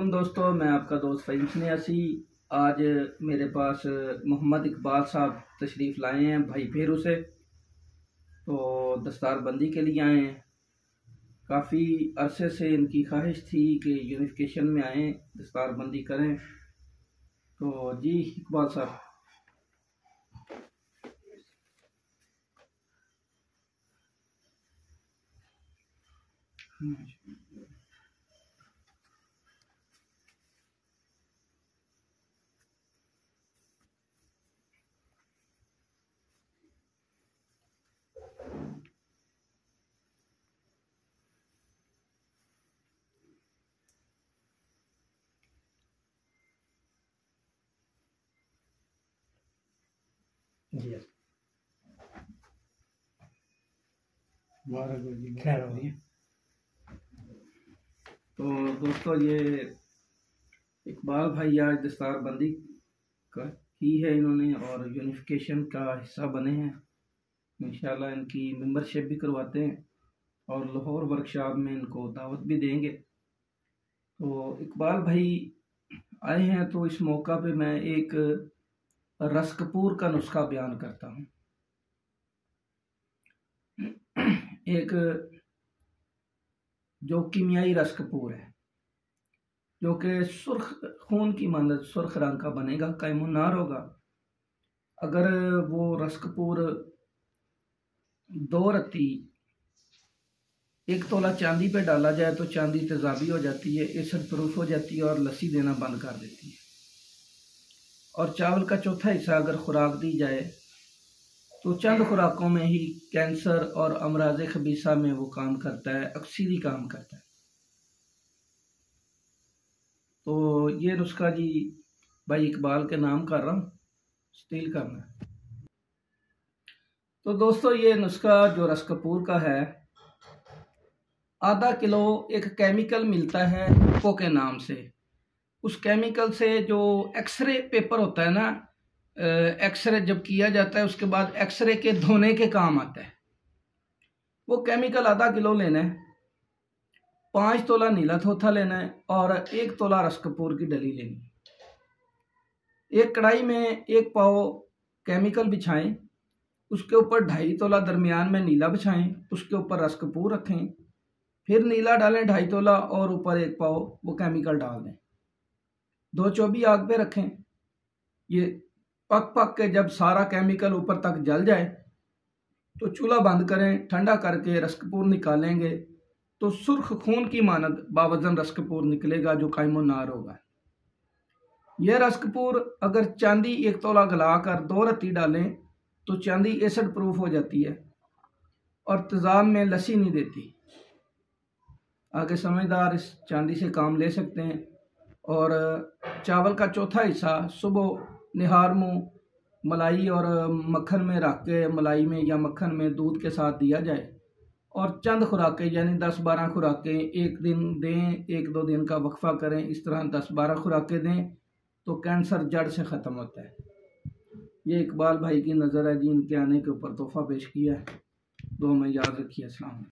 वालेकुम दोस्तों, मैं आपका दोस्त फ़हीम स्नेहासी। आज मेरे पास मोहम्मद इकबाल साहब तशरीफ़ लाए हैं भाई फेरू से। तो दस्तार बंदी के लिए आए हैं। काफ़ी अरसे से इनकी ख्वाहिश थी कि यूनिफिकेशन में आएँ, दस्तार बंदी करें। तो जी इकबाल साहब। जी खैर। तो दोस्तों, ये इकबाल भाई आज दस्तार बंदी की है इन्होंने और यूनिफिकेशन का हिस्सा बने हैं। इंशाल्लाह इनकी मेंबरशिप भी करवाते हैं और लाहौर वर्कशॉप में इनको दावत भी देंगे। तो इकबाल भाई आए हैं तो इस मौका पे मैं एक रस कपूर का नुस्खा बयान करता हूँ। एक जो कीमियाई रस कपूर है, जो कि सुर्ख खून की मानद सुर्ख रंग का बनेगा, कायमुन्नार होगा। अगर वो रस कपूर 2 रत्ती 1 तोला चांदी पे डाला जाए तो चांदी तेजाबी हो जाती है, एसिड प्रूफ हो जाती है और लस्सी देना बंद कर देती है। और चावल का चौथा हिस्सा अगर खुराक दी जाए तो चंद खुराकों में ही कैंसर और अमराज खबीसा में वो काम करता है, अक्सीरी काम करता है। तो ये नुस्खा जी भाई इकबाल के नाम कर रहा हूँ, स्टील करना है। तो दोस्तों, ये नुस्खा जो रस कपूर का है, आधा किलो एक केमिकल मिलता है उपो के नाम से। उस केमिकल से जो एक्सरे पेपर होता है ना, एक्सरे जब किया जाता है उसके बाद एक्सरे के धोने के काम आता है। वो केमिकल आधा किलो लेना है, 5 तोला नीला थोथा लेना है और 1 तोला रस कपूर की डली लेनी है। एक कढ़ाई में 1 पाव केमिकल बिछाएं, उसके ऊपर 2.5 तोला दरमियान में नीला बिछाएं, उसके ऊपर रस कपूर रखें, फिर नीला डालें 2.5 तोला और ऊपर 1 पाव वो केमिकल डाल दें। 2 चौबी आग पे रखें। ये पक पक के जब सारा केमिकल ऊपर तक जल जाए तो चूल्हा बंद करें, ठंडा करके रस कपूर निकालेंगे तो सुर्ख खून की मानद बावजन रस कपूर निकलेगा जो कायमुन्नार होगा। यह रस कपूर अगर चांदी 1 तोला गलाकर 2 रत्ती डालें तो चांदी एसिड प्रूफ हो जाती है और तेजाब में लस्सी नहीं देती। आगे समझदार इस चांदी से काम ले सकते हैं। और चावल का चौथा हिस्सा सुबह निहार मुँह मलाई और मक्खन में रख के, मलाई में या मक्खन में दूध के साथ दिया जाए और चंद खुराकें यानी 10-12 खुराकें एक दिन दें, 1-2 दिन का वक्फा करें। इस तरह 10-12 खुराकें दें तो कैंसर जड़ से ख़त्म होता है। ये इकबाल भाई की नज़र है जी, इनके आने के ऊपर तोहफा पेश किया है। दुआ में याद रखिए। अस्सलाम वालेकुम।